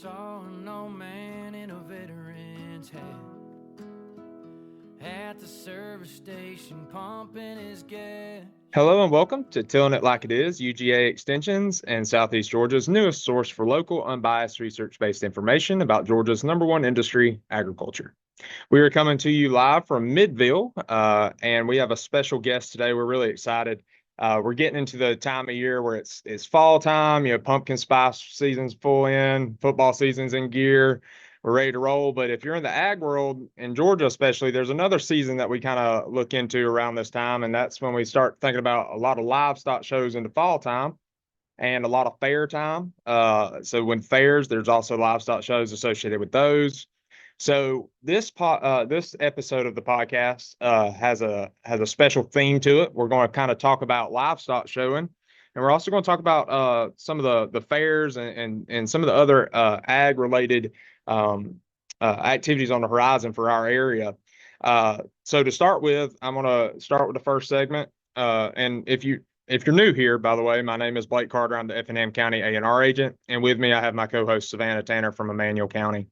saw an old man in a veteran's hat at the service station pumping his gas. Hello and welcome to Tilling It Like It Is, UGA Extensions and Southeast Georgia's newest source for local, unbiased, research-based information about Georgia's number one industry, agriculture. We are coming to you live from Midville, and we have a special guest today. We're really excited. We're getting into the time of year where it's fall time. Pumpkin spice season's full in, football season's in gear. We're ready to roll. But if you're in the ag world, in Georgia especially, there's another season that we kind of look into around this time, and that's when we start thinking about a lot of livestock shows in the fall time and a lot of fair time. So when fairs, there's also livestock shows associated with those. So this episode of the podcast has a special theme to it. We're going to kind of talk about livestock showing, and we're also going to talk about some of the fairs and some of the other ag related activities on the horizon for our area. So to start with, I'm going to start with the first segment. And if you're new here, by the way, my name is Blake Carter. I'm the Effingham County A&R agent, and with me I have my co-host Savannah Tanner from Emmanuel County.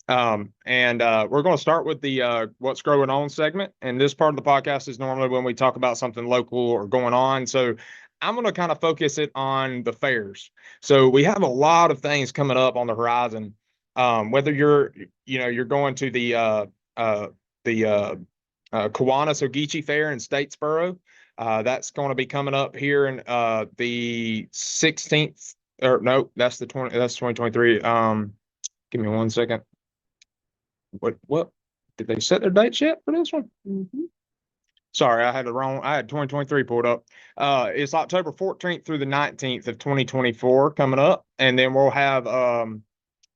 We're going to start with the what's growing on segment. And this part of the podcast is normally when we talk about something local or going on. So I'm going to kind of focus it on the fairs. So we have a lot of things coming up on the horizon. Whether you're going to the Kiwanis Ogeechee Fair in Statesboro, that's going to be coming up here in the 16th. Or no, that's 2023. Give me one second. What did they set their dates yet for this one? Sorry, I had 2023 pulled up. It's October 14th through the 19th of 2024 coming up, and then we'll have the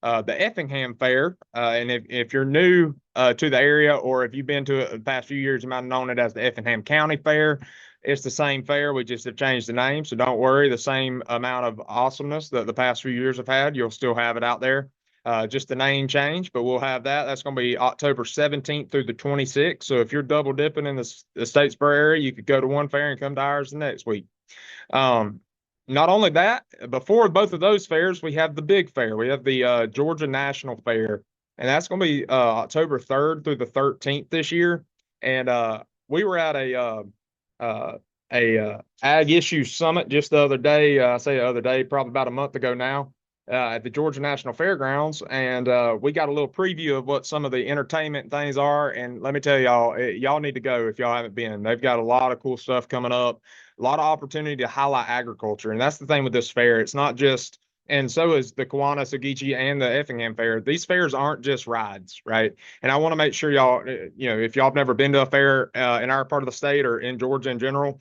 Effingham Fair. And if you're new to the area, or if you've been to it the past few years, you might have known it as the Effingham County Fair. It's the same fair. We just have changed the name, so don't worry. The same amount of awesomeness that the past few years have had, you'll still have it out there. Just the name change, but we'll have that. That's going to be October 17th through the 26th. So if you're double dipping in the Statesboro area, you could go to one fair and come to ours the next week. Not only that, before both of those fairs, we have the big fair. We have the Georgia National Fair, and that's going to be October 3rd through the 13th this year. And we were at a ag issue summit just the other day. I say the other day, probably about a month ago now. At the Georgia National Fairgrounds, and we got a little preview of what some of the entertainment things are. And let me tell y'all need to go if y'all haven't been. They've got a lot of cool stuff coming up, a lot of opportunity to highlight agriculture. And that's the thing with this fair. It's not just, and so is the Kiwanis Ogeechee and the Effingham Fair. These fairs aren't just rides, right? And I want to make sure y'all, if y'all have never been to a fair in our part of the state or in Georgia in general,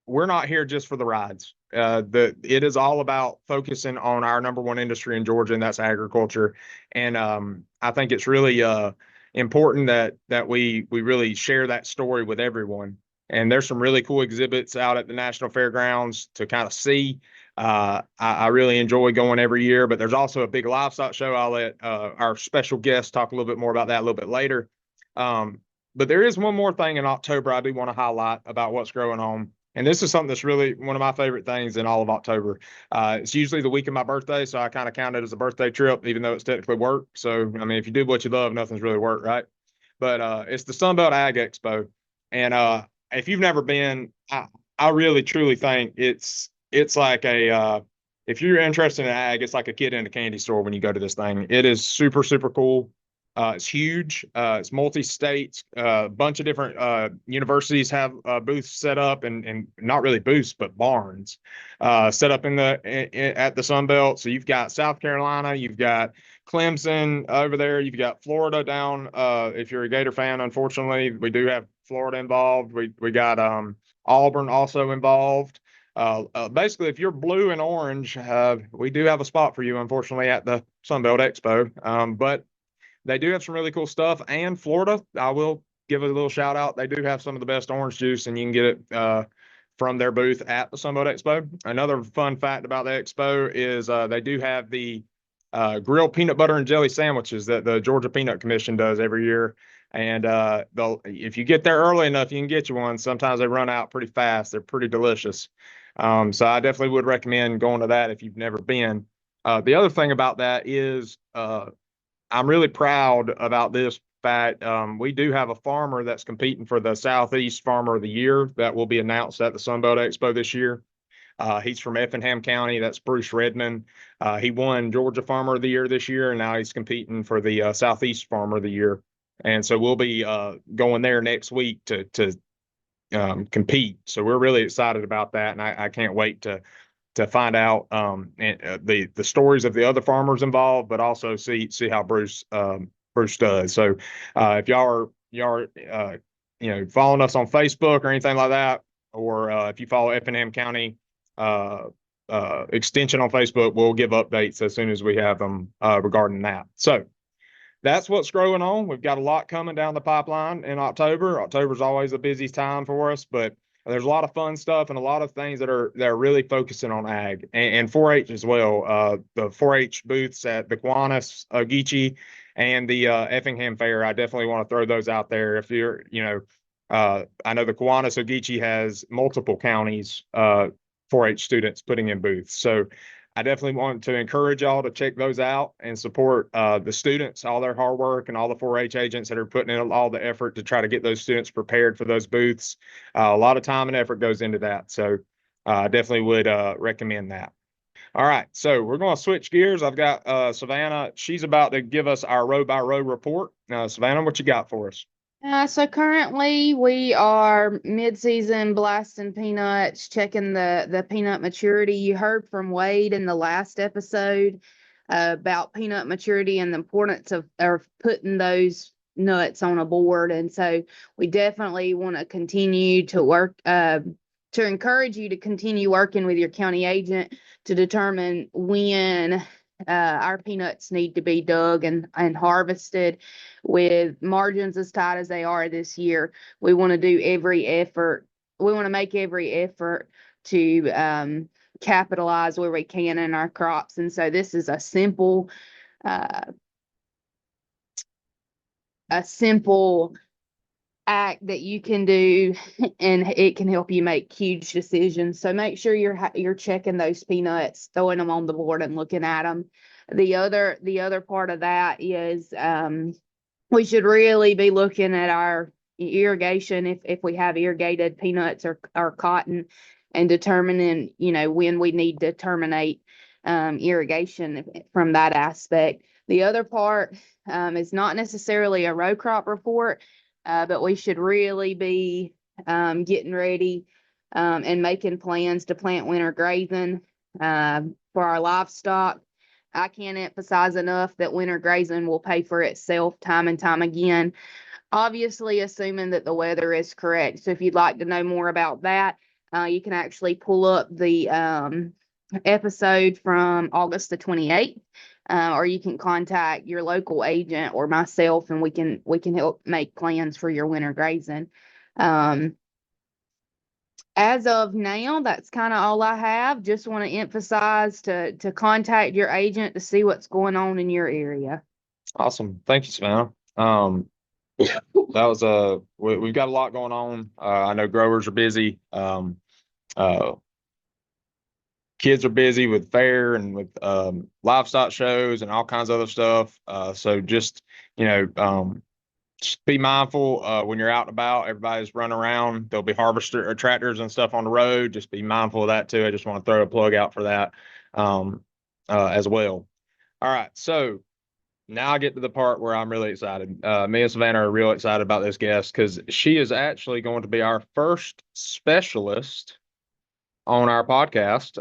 we're not here just for the rides. It is all about focusing on our number one industry in Georgia, and that's agriculture. And I think it's really important that we really share that story with everyone. And there's some really cool exhibits out at the National Fairgrounds to kind of see. I really enjoy going every year, but there's also a big livestock show. I'll let our special guest talk a little bit more about that a little bit later. But there is one more thing in October I do want to highlight about what's going on. And this is something that's really one of my favorite things in all of October. It's usually the week of my birthday, so I kind of count it as a birthday trip, even though it's technically work. So, I mean, if you do what you love, nothing's really work, right? But it's the Sunbelt Ag Expo. And if you've never been, I really, truly think it's like if you're interested in ag, it's like a kid in a candy store when you go to this thing. It is super, super cool. It's huge. It's multi-state. A bunch of different universities have booths set up, and not really booths, but barns set up at the Sun Belt. So you've got South Carolina, you've got Clemson over there, you've got Florida down. If you're a Gator fan, unfortunately, we do have Florida involved. We got Auburn also involved. Basically, if you're blue and orange, we do have a spot for you, unfortunately, at the Sun Belt Expo. But they do have some really cool stuff. And Florida, I will give a little shout out. They do have some of the best orange juice, and you can get it from their booth at the Sunbelt Expo. Another fun fact about the expo is they do have the grilled peanut butter and jelly sandwiches that the Georgia Peanut Commission does every year. And if you get there early enough, you can get you one. Sometimes they run out pretty fast. They're pretty delicious. So I definitely would recommend going to that if you've never been. The other thing about that is I'm really proud about this fact. We do have a farmer that's competing for the Southeast Farmer of the Year that will be announced at the Sunbelt Expo this year. He's from Effingham County. That's Bruce Redmond. He won Georgia Farmer of the Year this year, and now he's competing for the Southeast Farmer of the Year. And so we'll be going there next week to compete. So we're really excited about that, and I can't wait to find out the stories of the other farmers involved, but also see how Bruce does. So if y'all are following us on Facebook or anything like that, or if you follow Effingham County Extension on Facebook, we'll give updates as soon as we have them regarding that. So that's what's growing on. We've got a lot coming down the pipeline in October. October's always a busy time for us, but there's a lot of fun stuff and a lot of things that are really focusing on ag and 4-H as well. The 4-H booths at the Kiwanis, Ogeechee, and the Effingham Fair. I definitely want to throw those out there. If you're, I know the Kiwanis, Ogeechee has multiple counties 4-H students putting in booths. So I definitely want to encourage y'all to check those out and support the students, all their hard work, and all the 4-H agents that are putting in all the effort to try to get those students prepared for those booths. A lot of time and effort goes into that. So I definitely would recommend that. All right, so we're going to switch gears. I've got Savannah. She's about to give us our row by row report. Savannah, what you got for us? So currently we are mid-season blasting peanuts, checking the peanut maturity. You heard from Wade in the last episode about peanut maturity and the importance of putting those nuts on a board. And so we definitely want to continue to work to encourage you to continue working with your county agent to determine when our peanuts need to be dug and harvested. With margins as tight as they are this year, we want to do every effort. We want to make every effort to capitalize where we can in our crops. And so this is a simple act that you can do, and it can help you make huge decisions. So make sure you're checking those peanuts, throwing them on the board and looking at them. The other part of that is we should really be looking at our irrigation if we have irrigated peanuts or cotton, and determining when we need to terminate irrigation from that aspect. The other part is not necessarily a row crop report, but we should really be getting ready and making plans to plant winter grazing for our livestock. I can't emphasize enough that winter grazing will pay for itself time and time again, obviously assuming that the weather is correct. So if you'd like to know more about that, you can actually pull up the episode from August the 28th, or you can contact your local agent or myself, and we can help make plans for your winter grazing. As of now, that's kind of all I have. Just want to emphasize to contact your agent to see what's going on in your area. Awesome. Thank you, Savannah. That was we've got a lot going on. I know growers are busy. Kids are busy with fair and with livestock shows and all kinds of other stuff. So just be mindful when you're out and about. Everybody's running around. There'll be harvester or tractors and stuff on the road. Just be mindful of that too. I just want to throw a plug out for that as well. All right, so now I get to the part where I'm really excited. Me and Savannah are real excited about this guest because she is actually going to be our first specialist on our podcast.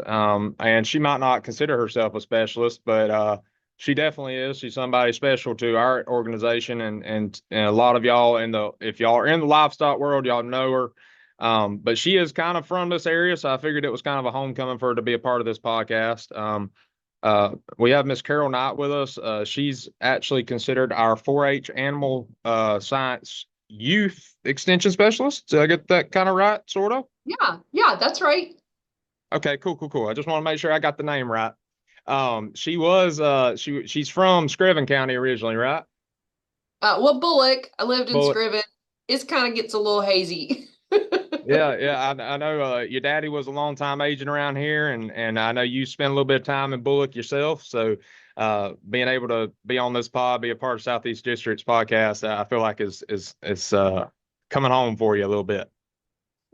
And she might not consider herself a specialist, but she definitely is. She's somebody special to our organization, and a lot of y'all if y'all are in the livestock world, y'all know her. But she is kind of from this area, so I figured it was kind of a homecoming for her to be a part of this podcast. We have Miss Carol Knight with us. She's actually considered our 4-H animal science youth extension specialist. Did I get that kind of right, sort of? Yeah, that's right. Okay, cool. I just want to make sure I got the name right. She's from Scriven County originally, right? Well, Bullock. I lived in Bullock. Scriven. It kind of gets a little hazy. Yeah. I know your daddy was a long time agent around here, and I know you spent a little bit of time in Bullock yourself. So being able to be on this pod, be a part of Southeast District's podcast, I feel like is coming home for you a little bit.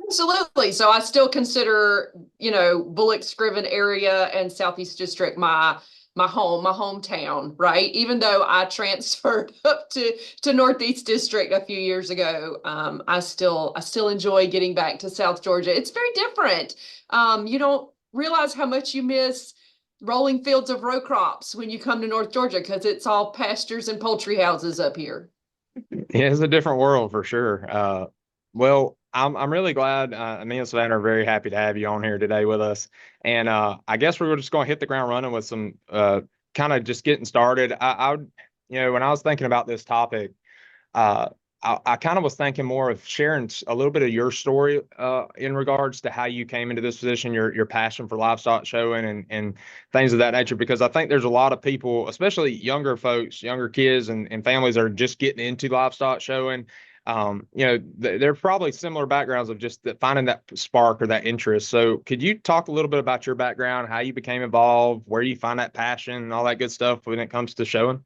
Absolutely. So I still consider, Bullock Scriven area and Southeast District my hometown, right? Even though I transferred up to Northeast District a few years ago, I still enjoy getting back to South Georgia. It's very different. You don't realize how much you miss rolling fields of row crops when you come to North Georgia, because it's all pastures and poultry houses up here. Yeah, it's a different world for sure. Well, I'm really glad. Me and Savannah are very happy to have you on here today with us. And I guess we were just going to hit the ground running with some kind of just getting started. When I was thinking about this topic, uh, I kind of was thinking more of sharing a little bit of your story in regards to how you came into this position, your passion for livestock showing and things of that nature, because I think there's a lot of people, especially younger folks, younger kids and families that are just getting into livestock showing. They're probably similar backgrounds of just finding that spark or that interest. So could you talk a little bit about your background, how you became involved, where you find that passion and all that good stuff when it comes to showing?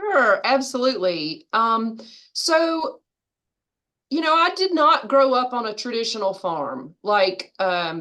Sure, absolutely. So, I did not grow up on a traditional farm.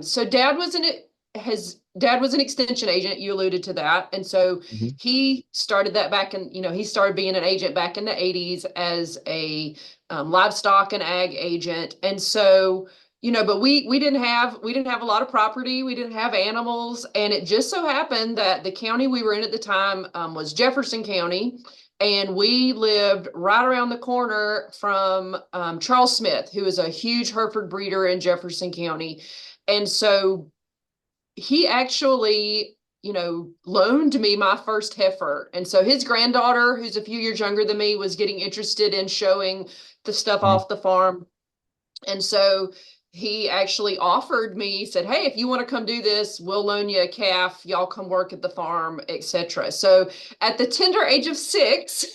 So dad was an extension agent. You alluded to that. And so Mhm. he started that he started being an agent back in the 80s as a livestock and ag agent. And so, but we didn't have a lot of property. We didn't have animals. And it just so happened that the county we were in at the time was Jefferson County. And we lived right around the corner from Charles Smith, who is a huge Hereford breeder in Jefferson County. And so he actually, loaned me my first heifer. And so his granddaughter, who's a few years younger than me, was getting interested in showing the stuff Mhm. off the farm. And so he actually offered me, said, hey, if you want to come do this, we'll loan you a calf. Y'all come work at the farm, etc. So at the tender age of 6,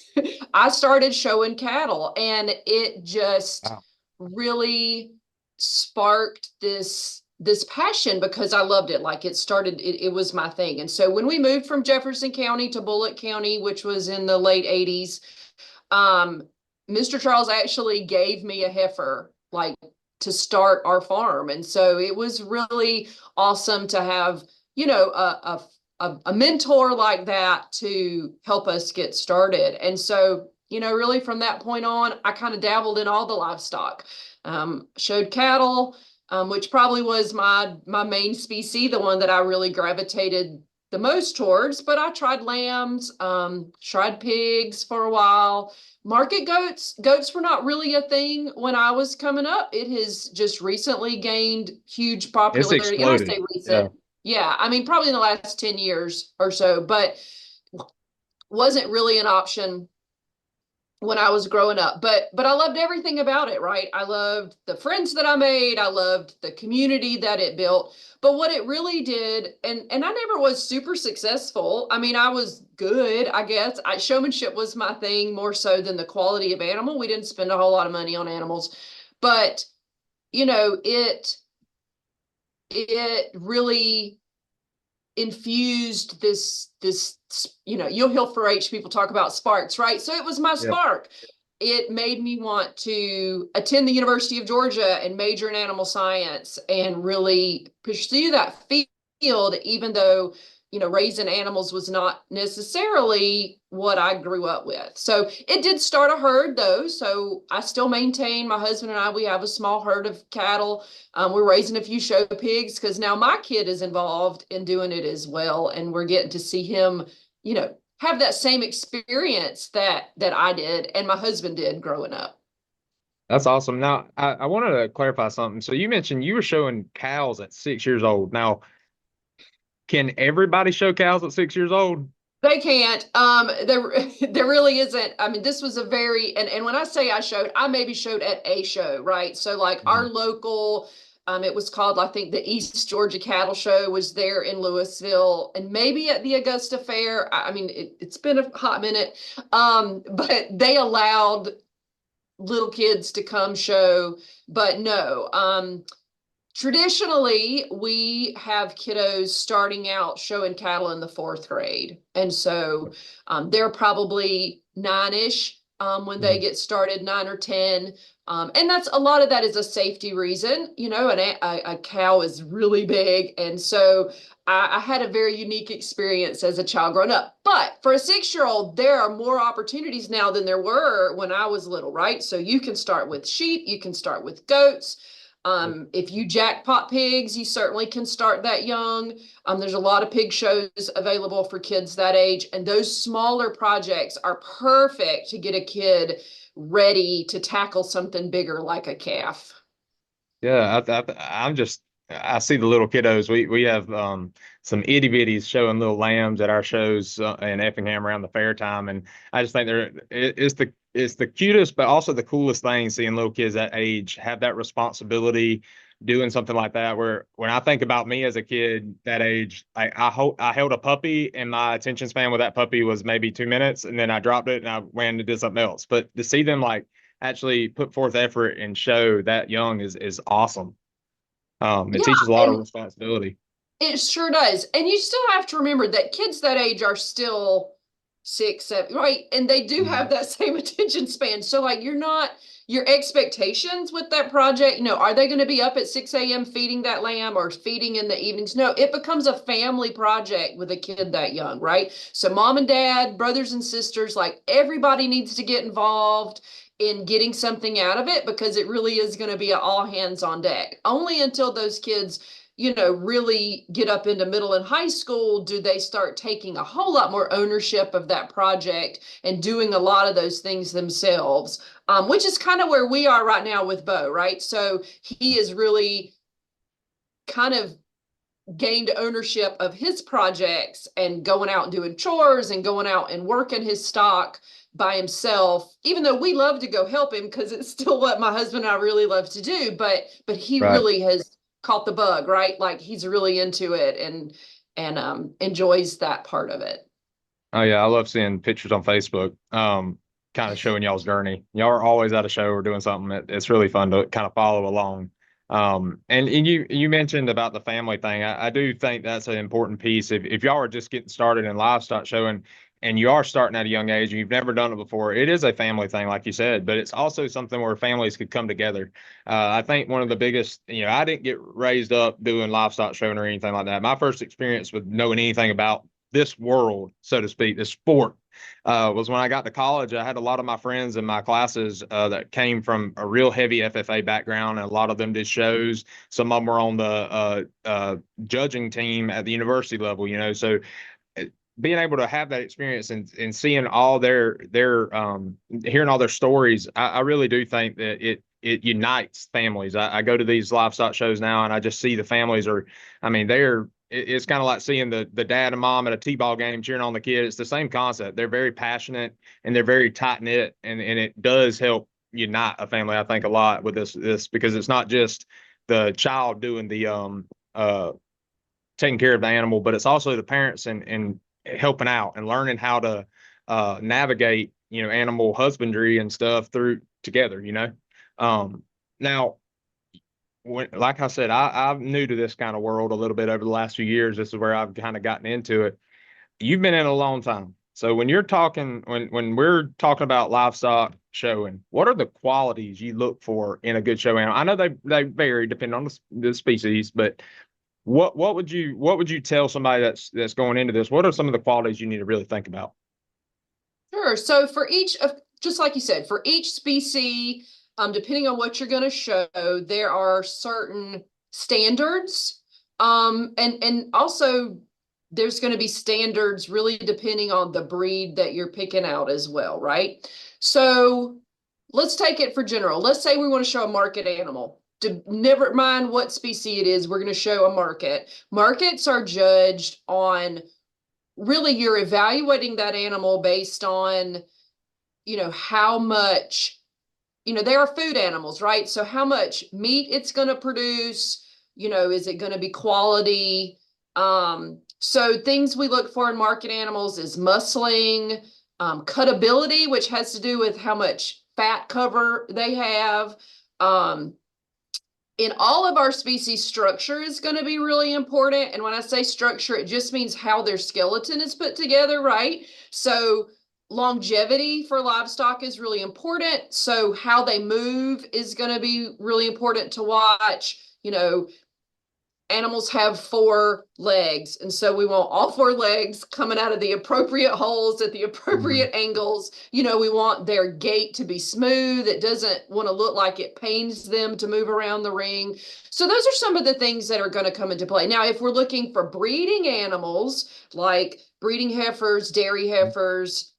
I started showing cattle, and it just Wow. really sparked this passion because I loved it. Like it was my thing. And so when we moved from Jefferson County to Bullock County, which was in the late 80s, Mr. Charles actually gave me a heifer, like, to start our farm. And so it was really awesome to have, a mentor like that to help us get started. And so, really from that point on, I kind of dabbled in all the livestock, showed cattle, which probably was my main species, the one that I really gravitated the most towards, but I tried lambs, tried pigs for a while. Market goats were not really a thing when I was coming up. It has just recently gained huge It's popularity. And I exploded. say Yeah. recent, yeah, I mean, probably in the last 10 years or so, but wasn't really an option when I was growing up. But I loved everything about it, right? I loved the friends that I made. I loved the community that it built. But what it really did, and I never was super successful. I mean, I was good, I guess. Showmanship was my thing more so than the quality of animal. We didn't spend a whole lot of money on animals, but it really infused this you'll hear 4-H people talk about sparks, right? So it was my Yeah. spark. It made me want to attend the University of Georgia and major in animal science and really pursue that field, even though raising animals was not necessarily what I grew up with. So it did start a herd though. So I still maintain, my husband and I, we have a small herd of cattle. We're raising a few show pigs because now my kid is involved in doing it as well. And we're getting to see him, have that same experience that I did and my husband did growing up. That's awesome. Now, I wanted to clarify something. So you mentioned you were showing cows at 6 years old. Now, can everybody show cows at 6 years old? They can't. There really isn't. I mean, this was a very, and when I say I showed, I maybe showed at a show, right? So like our local, it was called, I think, the East Georgia Cattle Show was there in Louisville, and maybe at the Augusta Fair. I mean, it's been a hot minute. But they allowed little kids to come show, but no, traditionally, we have kiddos starting out showing cattle in the 4th grade. And so they're probably 9-ish when they get started, 9 or 10. And that's a lot of that is a safety reason, you know, a cow is really big. And so I had a very unique experience as a child growing up. But for a 6-year-old, there are more opportunities now than there were when I was little, right? So you can start with sheep, you can start with goats. If you jackpot pigs, you certainly can start that young. There's a lot of pig shows available for kids that age, and those smaller projects are perfect to get a kid ready to tackle something bigger like a calf. Yeah, I see the little kiddos. We have some itty bitties showing little lambs at our shows in Effingham around the fair time, and I just think it's the cutest, but also the coolest thing seeing little kids that age have that responsibility, doing something like that. Where when I think about me as a kid that age, I held a puppy, and my attention span with that puppy was maybe 2 minutes, and then I dropped it and I went and did something else. But to see them like actually put forth effort and show that young is awesome. It Yeah, teaches a lot of and responsibility. it sure does. And you still have to remember that kids that age are still 6, 7, right? And they do have that same attention span. So like your expectations with that project, you know, are they going to be up at 6 a.m. feeding that lamb or feeding in the evenings? No, it becomes a family project with a kid that young, right? So mom and dad, brothers and sisters, like everybody needs to get involved in getting something out of it because it really is going to be all hands on deck. Only until those kids, you know, really get up into middle and high school do they start taking a whole lot more ownership of that project and doing a lot of those things themselves, which is kind of where we are right now with Bo, right? So he is really kind of gained ownership of his projects and going out and doing chores and going out and working his stock by himself, even though we love to go help him because it's still what my husband and I really love to do. But he Right. really has caught the bug, right? Like he's really into it and enjoys that part of it. Oh yeah, I love seeing pictures on Facebook, kind of showing y'all's journey. Y'all are always at a show or doing something. It's really fun to kind of follow along. And you mentioned about the family thing. I do think that's an important piece. If y'all are just getting started in livestock showing and you are starting at a young age and you've never done it before, it is a family thing, like you said, but it's also something where families could come together. I think one of the biggest, I didn't get raised up doing livestock showing or anything like that. My first experience with knowing anything about this world, so to speak, this sport, was when I got to college. I had a lot of my friends in my classes that came from a real heavy FFA background, and a lot of them did shows. Some of them were on the judging team at the university level, so being able to have that experience and seeing all their hearing all their stories, I really do think that it unites families. I go to these livestock shows now and I just see the families are, I mean, it's kind of like seeing the dad and mom at a t-ball game cheering on the kid. It's the same concept. They're very passionate and they're very tight knit, and it does help unite a family, I think, a lot with this because it's not just the child doing the taking care of the animal, but it's also the parents and helping out and learning how to navigate, animal husbandry and stuff through together. Now, like I said, I'm new to this kind of world a little bit over the last few years. This is where I've kind of gotten into it. You've been in a long time. So when when we're talking about livestock showing, what are the qualities you look for in a good show animal? I know they vary depending on the species, but what would you tell somebody that's going into this? What are some of the qualities you need to really think about? Sure. So for each of, just like you said, for each species, depending on what you're going to show, there are certain standards. And also there's going to be standards really depending on the breed that you're picking out as well, right? So let's take it for general. Let's say we want to show a market animal. Never mind what species it is, we're going to show a market. Markets are judged on really you're evaluating that animal based on, how much, they are food animals, right? So how much meat it's going to produce, is it going to be quality? So things we look for in market animals is muscling, cutability, which has to do with how much fat cover they have. In all of our species, structure is going to be really important. And when I say structure, it just means how their skeleton is put together, right? So longevity for livestock is really important. So how they move is going to be really important to watch. You know, animals have 4 legs, and so we want all 4 legs coming out of the appropriate holes at the appropriate angles. You know, we want their gait to be smooth. It doesn't want to look like it pains them to move around the ring. So those are some of the things that are going to come into play. Now, if we're looking for breeding animals like breeding heifers, dairy heifers,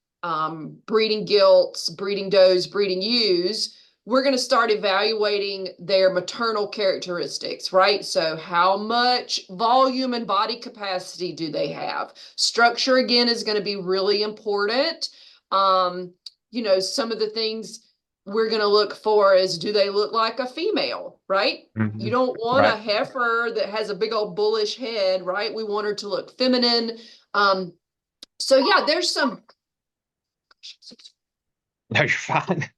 breeding gilts, breeding does, breeding ewes, we're going to start evaluating their maternal characteristics, right? So how much volume and body capacity do they have? Structure, again, is going to be really important. You know, some of the things we're going to look for is, do they look like a female, right? You don't want a heifer that has a big old bullish head, right? We want her to look feminine. So yeah, there's some. No, you're fine.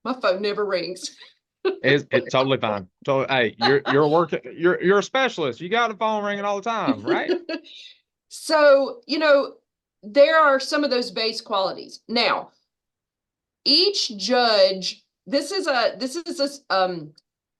My phone never rings. It's totally fine. So, hey, you're a specialist. You got a phone ringing all the time, right? So, you know, there are some of those base qualities. Now, each judge, this is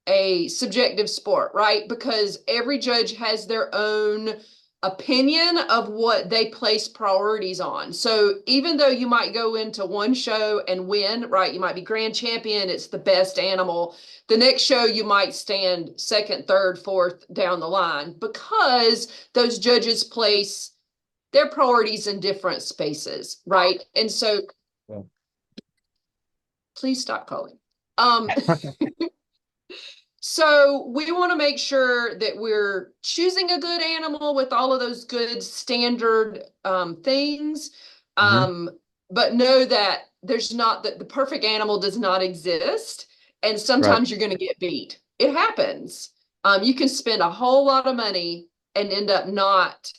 a subjective sport, right? Because every judge has their own opinion of what they place priorities on. So even though you might go into one show and win, right? You might be grand champion, it's the best animal. The next show you might stand second, third, fourth down the line, because those judges place their priorities in different spaces, right? And so please stop calling. So we want to make sure that we're choosing a good animal with all of those good standard things. But know that there's not, that the perfect animal does not exist. And sometimes you're going to get beat. It happens. You can spend a whole lot of money and end up not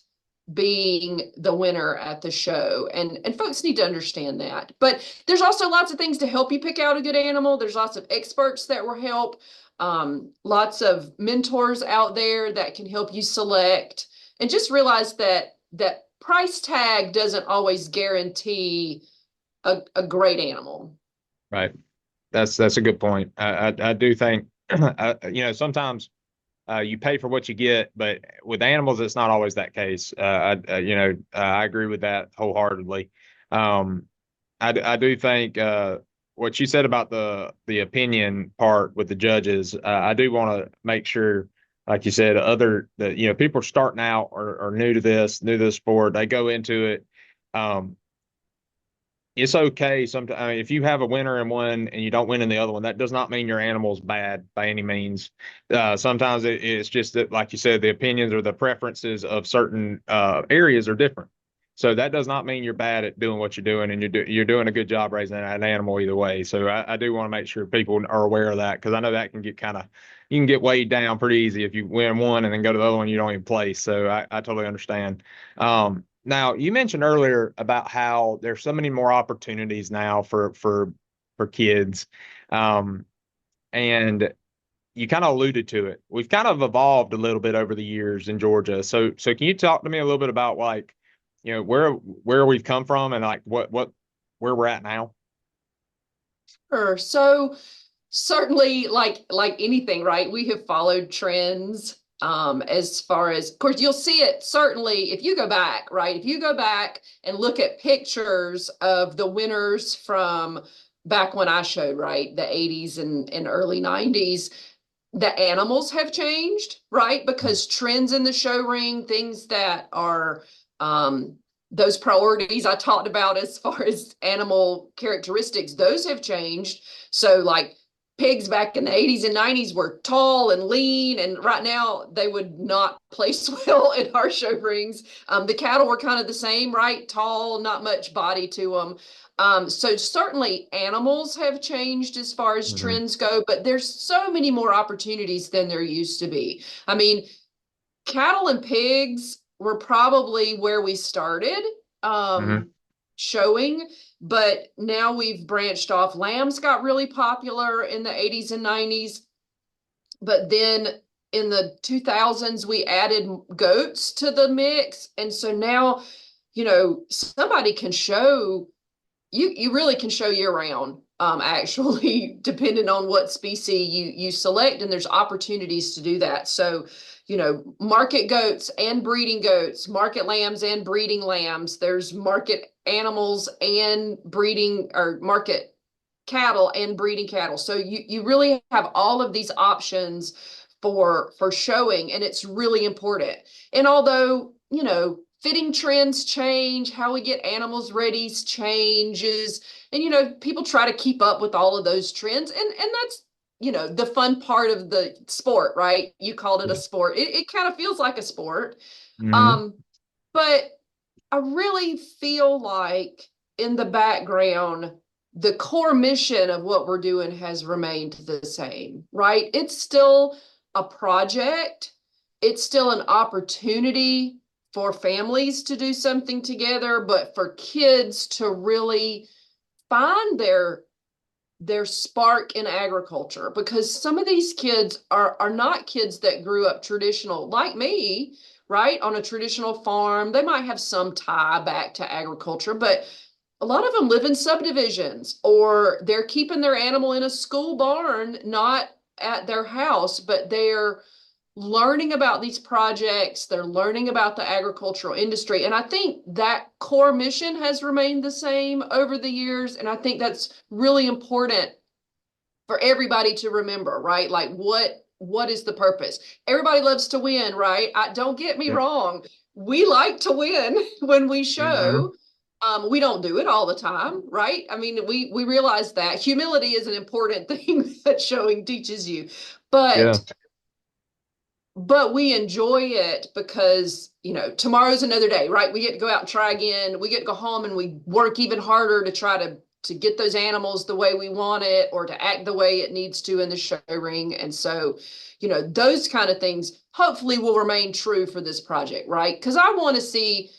being the winner at the show. And folks need to understand that. But there's also lots of things to help you pick out a good animal. There's lots of experts that will help. Lots of mentors out there that can help you select, and just realize that price tag doesn't always guarantee a great animal. Right. That's a good point. I do think, you know, sometimes you pay for what you get, but with animals, it's not always that case. I agree with that wholeheartedly. I do think, what you said about the opinion part with the judges, I do want to make sure, like you said, people are starting out or new to this sport, they go into it. It's okay. Sometimes, I mean, if you have a winner in one and you don't win in the other one, that does not mean your animal's bad by any means. Sometimes it's just that, like you said, the opinions or the preferences of certain areas are different. So that does not mean you're bad at doing what you're doing, and you're doing a good job raising an animal either way. So I do want to make sure people are aware of that, because I know that can get you can get weighed down pretty easy if you win one and then go to the other one you don't even place. So I totally understand. Now, you mentioned earlier about how there's so many more opportunities now for kids, and you kind of alluded to it. We've kind of evolved a little bit over the years in Georgia. So can you talk to me a little bit about, like, you know, where we've come from and like where we're at now? Sure. So certainly, like anything, right? We have followed trends. As far as, of course, you'll see it certainly if you go back, right? If you go back and look at pictures of the winners from back when I showed, right, the 80s and early 90s, the animals have changed, right? Because trends in the show ring, things that are those priorities I talked about as far as animal characteristics, those have changed. So like pigs back in the 80s and 90s were tall and lean, and right now they would not place well in our show rings. The cattle were kind of the same, right? Tall, not much body to them. So certainly animals have changed as far as trends go, but there's so many more opportunities than there used to be. I mean, cattle and pigs were probably where we started. showing, but now we've branched off. Lambs got really popular in the 80s and 90s, but then in the 2000s, we added goats to the mix. And so now, you know, somebody can show, you really can show year round, actually, depending on what species you select, and there's opportunities to do that. So, you know, market goats and breeding goats, market lambs and breeding lambs. There's market animals and breeding, or market cattle and breeding cattle. So you really have all of these options for showing, and it's really important. And although, you know, fitting trends change, how we get animals ready changes, and, you know, people try to keep up with all of those trends, and that's, you know, the fun part of the sport, right? You called it a sport. It kind of feels like a sport. But I really feel like in the background, the core mission of what we're doing has remained the same, right? It's still a project. It's still an opportunity for families to do something together, but for kids to really find their spark in agriculture, because some of these kids are not kids that grew up traditional like me, right? On a traditional farm. They might have some tie back to agriculture, but a lot of them live in subdivisions, or they're keeping their animal in a school barn, not at their house, but they're learning about these projects. They're learning about the agricultural industry. And I think that core mission has remained the same over the years. And I think that's really important for everybody to remember, right? Like what is the purpose? Everybody loves to win, right? Don't get me wrong. We like to win when we show. We don't do it all the time, right? I mean, we realize that humility is an important thing that showing teaches you, but we enjoy it because, you know, tomorrow's another day, right? We get to go out and try again. We get to go home and we work even harder to try to get those animals the way we want it, or to act the way it needs to in the show ring. And so, you know, those kind of things hopefully will remain true for this project, right? Because I want to see,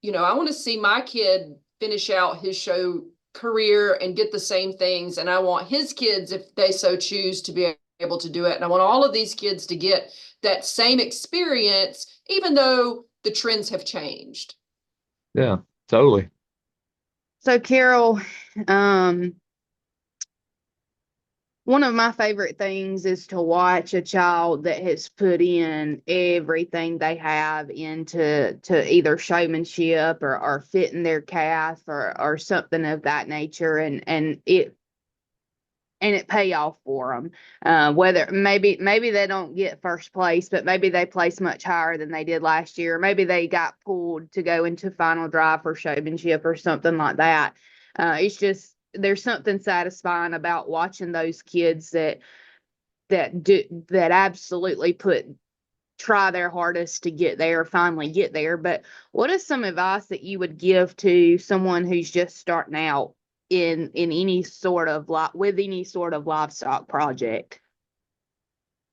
you know, I want to see my kid finish out his show career and get the same things. And I want his kids, if they so choose, to be able to do it. And I want all of these kids to get that same experience, even though the trends have changed. Yeah, totally. So Carol, one of my favorite things is to watch a child that has put in everything they have into either showmanship or fitting their calf or something of that nature, and it pay off for them. Whether maybe they don't get first place, but maybe they place much higher than they did last year. Maybe they got pulled to go into final drive for showmanship or something like that. It's just, there's something satisfying about watching those kids that absolutely try their hardest to get there, finally get there. But what is some advice that you would give to someone who's just starting out in any sort of with any sort of livestock project?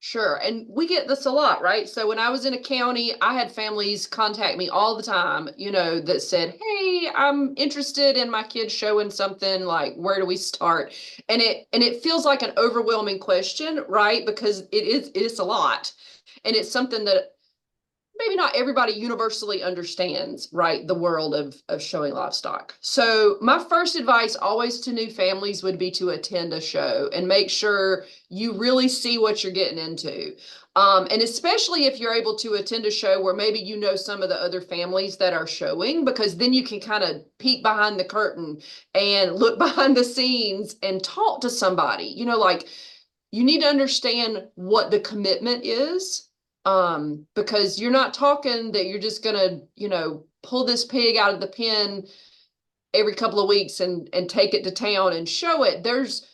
Sure. And we get this a lot, right? So when I was in a county, I had families contact me all the time, you know, that said, hey, I'm interested in my kids showing something, like, where do we start? And it feels like an overwhelming question, right? Because it's a lot. And it's something that maybe not everybody universally understands, right? The world of showing livestock. So my first advice always to new families would be to attend a show and make sure you really see what you're getting into. And especially if you're able to attend a show where maybe you know some of the other families that are showing, because then you can kind of peek behind the curtain and look behind the scenes and talk to somebody. You know, like, you need to understand what the commitment is. Because you're not talking that you're just gonna, you know, pull this pig out of the pen every couple of weeks and take it to town and show it. There's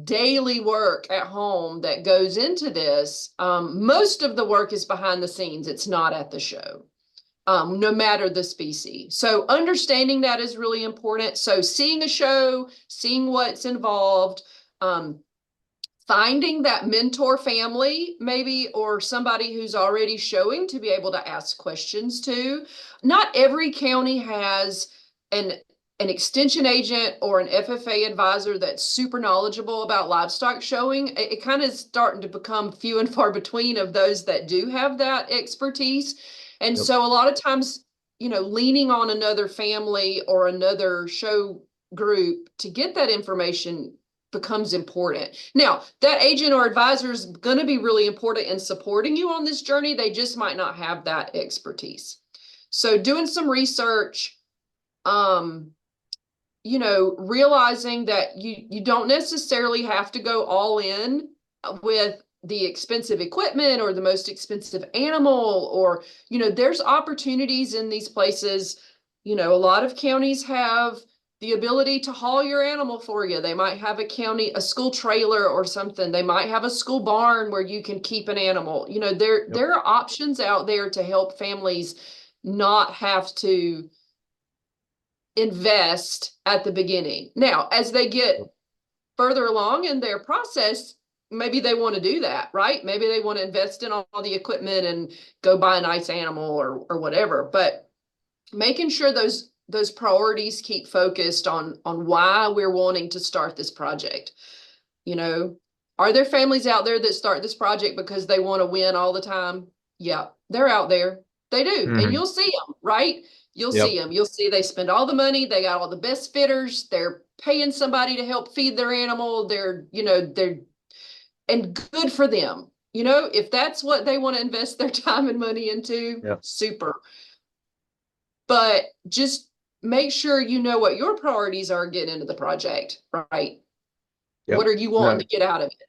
daily work at home that goes into this. Most of the work is behind the scenes. It's not at the show, no matter the species. So understanding that is really important. So seeing a show, seeing what's involved, finding that mentor family maybe, or somebody who's already showing to be able to ask questions to. Not every county has an an extension agent or an FFA advisor that's super knowledgeable about livestock showing, it kind of is starting to become few and far between of those that do have that expertise. And so a lot of times, you know, leaning on another family or another show group to get that information becomes important. Now, that agent or advisor is going to be really important in supporting you on this journey. They just might not have that expertise. So doing some research, you know, realizing that you don't necessarily have to go all in with the expensive equipment or the most expensive animal, or, you know, there's opportunities in these places. You know, a lot of counties have the ability to haul your animal for you. They might have a school trailer or something. They might have a school barn where you can keep an animal. You know, there are options out there to help families not have to invest at the beginning. Now, as they get further along in their process, maybe they want to do that, right? Maybe they want to invest in all the equipment and go buy a nice animal or whatever. But making sure those priorities keep focused on why we're wanting to start this project. You know, are there families out there that start this project because they want to win all the time? Yeah, they're out there. They do. And you'll see them, right? You'll see them. You'll see they spend all the money. They got all the best fitters. They're paying somebody to help feed their animal. And good for them. You know, if that's what they want to invest their time and money into, super. But just make sure you know what your priorities are getting into the project, right? What are you wanting to get out of it?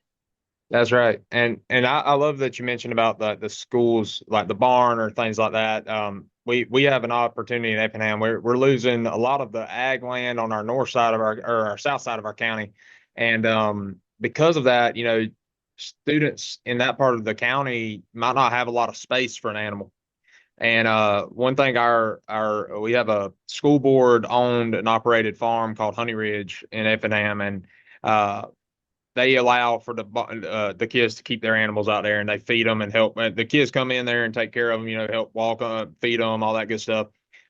That's right. And I love that you mentioned about the schools, like the barn or things like that. We have an opportunity in Effingham. We're losing a lot of the ag land on our north side of our south side of our county. And because of that, you know, students in that part of the county might not have a lot of space for an animal. And one thing we have a school board owned and operated farm called Honey Ridge in Effingham, and they allow for the kids to keep their animals out there, and they feed them and help. The kids come in there and take care of them, you know, help walk them, feed them, all that good stuff.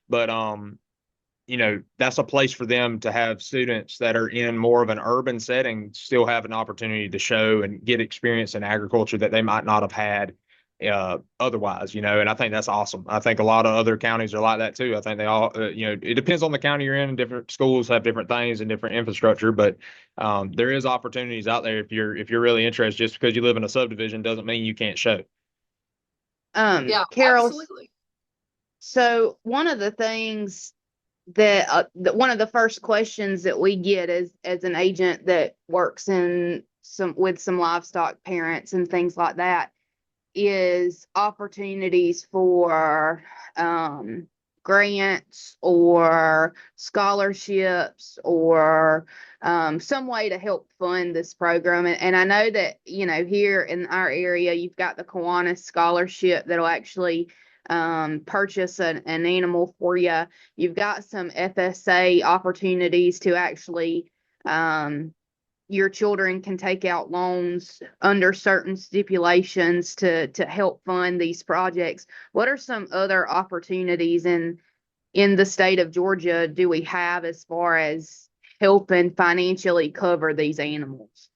But you know, that's a place for them to have students that are in more of an urban setting still have an opportunity to show and get experience in agriculture that they might not have had otherwise, you know. And I think that's awesome. I think a lot of other counties are like that too. I think they all, you know, it depends on the county you're in, and different schools have different things and different infrastructure, but there is opportunities out there if you're really interested. Just because you live in a subdivision doesn't mean you can't show. Yeah, Carol, absolutely. so one of the things that one of the first questions that we get as an agent that works with some livestock parents and things like that is opportunities for grants or scholarships or some way to help fund this program. And I know that, you know, here in our area, you've got the Kiwanis Scholarship that'll actually purchase an animal for you. You've got some FSA opportunities to actually your children can take out loans under certain stipulations to help fund these projects. What are some other opportunities in the state of Georgia do we have as far as helping financially cover these animals?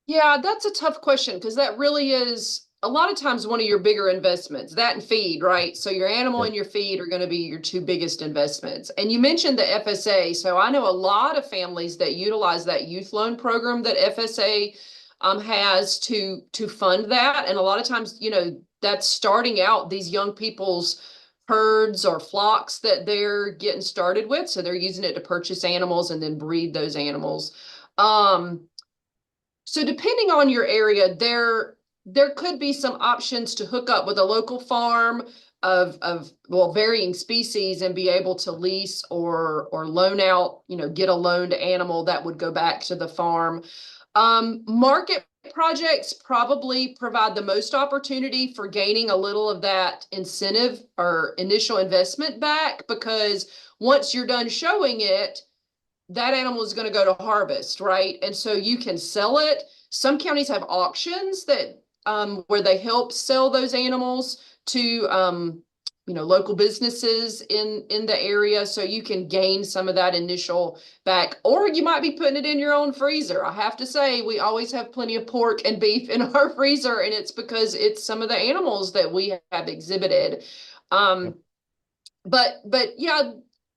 Yeah, that's a tough question because that really is a lot of times one of your bigger investments, that and feed, right? So your animal and your feed are going to be your two biggest investments. And you mentioned the FSA. So I know a lot of families that utilize that youth loan program that FSA has to fund that. And a lot of times, you know, that's starting out these young people's herds or flocks that they're getting started with. So they're using it to purchase animals and then breed those animals. So depending on your area, there could be some options to hook up with a local farm of varying species and be able to lease or loan out, you know, get a loaned animal that would go back to the farm. Market projects probably provide the most opportunity for gaining a little of that incentive or initial investment back, because once you're done showing it, that animal is going to go to harvest, right? And so you can sell it. Some counties have auctions that where they help sell those animals to local businesses in the area, so you can gain some of that initial back, or you might be putting it in your own freezer. I have to say, we always have plenty of pork and beef in our freezer, and it's because it's some of the animals that we have exhibited. But yeah,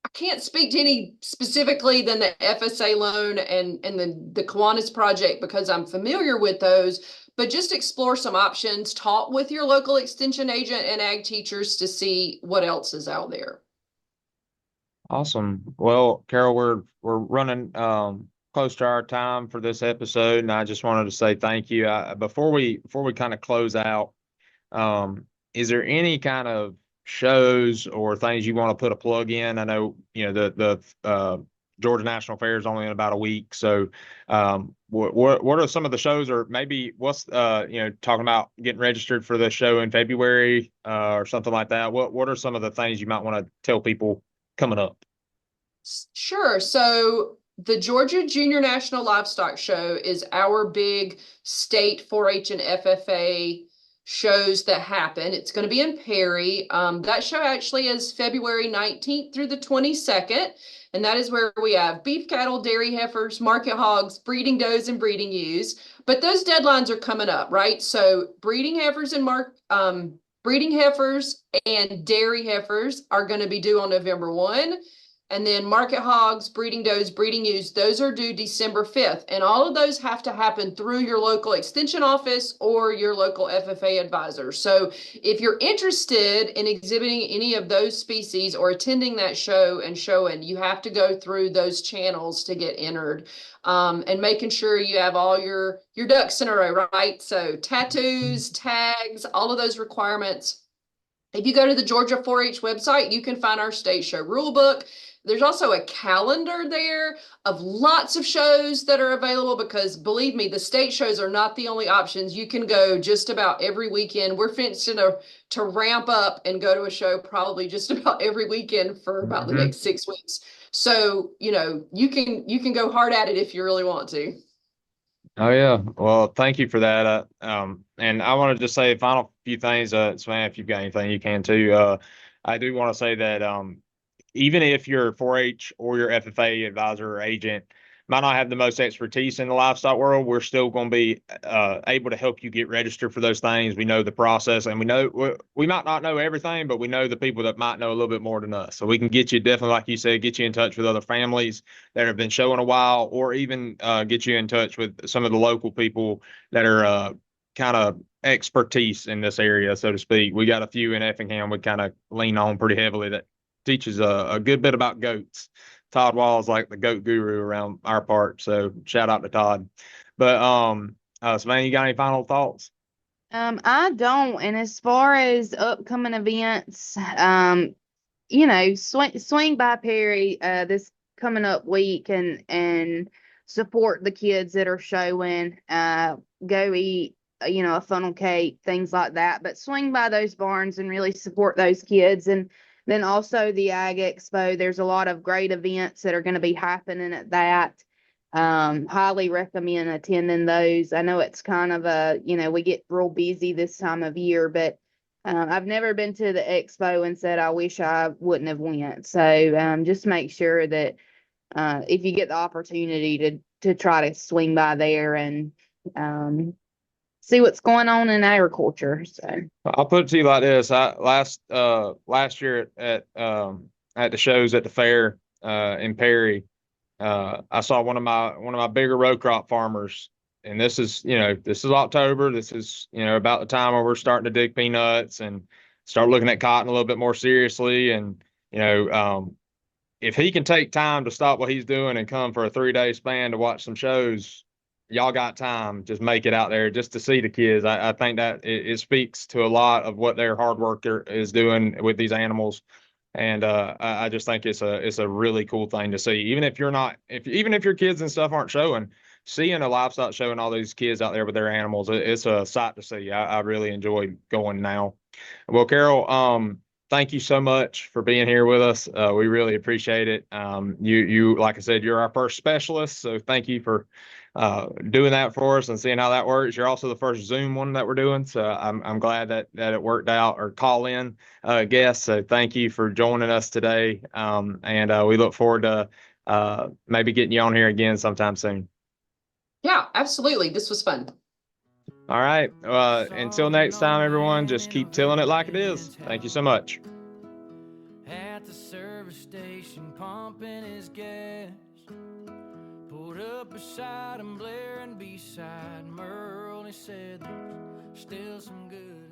I can't speak to any specifically than the FSA loan and the Kiwanis project because I'm familiar with those. But just explore some options, talk with your local extension agent and ag teachers to see what else is out there. Awesome. Well, Carol, we're running close to our time for this episode, and I just wanted to say thank you. Before we kind of close out, is there any kind of shows or things you want to put a plug in? I know the Georgia National Fair is only in about a week, so what are some of the shows, or maybe what's talking about getting registered for the show in February or something like that? What are some of the things you might want to tell people coming up? Sure. So the Georgia Junior National Livestock Show is our big state 4-H and FFA shows that happen. It's going to be in Perry. That show actually is February 19th through the 22nd. And that is where we have beef cattle, dairy heifers, market hogs, breeding does, and breeding ewes. But those deadlines are coming up, right? So breeding heifers and dairy heifers are going to be due on November 1. And then market hogs, breeding does, breeding ewes, those are due December 5th. And all of those have to happen through your local extension office or your local FFA advisor. So if you're interested in exhibiting any of those species or attending that show and showing, you have to go through those channels to get entered. And making sure you have all your ducks in a row, right? So tattoos, tags, all of those requirements. If you go to the Georgia 4-H website, you can find our state show rule book. There's also a calendar there of lots of shows that are available because, believe me, the state shows are not the only options. You can go just about every weekend. We're finishing to ramp up and go to a show probably just about every weekend for about the next 6 weeks. So, you can go hard at it if you really want to. Oh yeah. Well, thank you for that. And I want to just say a final few things. Savannah, if you've got anything, you can too. I do want to say that even if your 4-H or your FFA advisor or agent might not have the most expertise in the livestock world, we're still going to be able to help you get registered for those things. We know the process, and we might not know everything, but we know the people that might know a little bit more than us. So we can get you, definitely, like you said, get you in touch with other families that have been showing a while, or even get you in touch with some of the local people that are kind of expertise in this area, so to speak. We got a few in Effingham we kind of lean on pretty heavily that teaches a good bit about goats. Todd Wall is like the goat guru around our part, so shout out to Todd. But Savannah, you got any final thoughts? I don't. And as far as upcoming events, swing by Perry this coming up week and support the kids that are showing. Go eat, a funnel cake, things like that. But swing by those barns and really support those kids. And then also the Ag Expo, there's a lot of great events that are going to be happening at that. Highly recommend attending those. I know it's kind of we get real busy this time of year, but I've never been to the expo and said I wish I wouldn't have went. So just make sure that if you get the opportunity to try to swing by there and see what's going on in agriculture. So I'll put it to you like this: last year at the shows at the fair in Perry, I saw one of my bigger row crop farmers, and this is October. This is about the time where we're starting to dig peanuts and start looking at cotton a little bit more seriously. And if he can take time to stop what he's doing and come for a 3-day span to watch some shows, y'all got time. Just make it out there just to see the kids. I think that it speaks to a lot of what their hard work is doing with these animals. And I just think it's a really cool thing to see. Even if your kids and stuff aren't showing, seeing a livestock show and all these kids out there with their animals, it's a sight to see. I really enjoy going now. Well, Carol, thank you so much for being here with us. We really appreciate it. You like I said, you're our first specialist, so thank you for doing that for us and seeing how that works. You're also the first Zoom one that we're doing, so I'm glad that it worked out, or call in guest. So thank you for joining us today, and we look forward to maybe getting you on here again sometime soon. Yeah, absolutely. This was fun. All right. Until next time, everyone, just keep telling it like it is. Thank you so much. At the service station, pumping his gas. Pulled up beside him, Blair, and beside Merle. He said there's still some good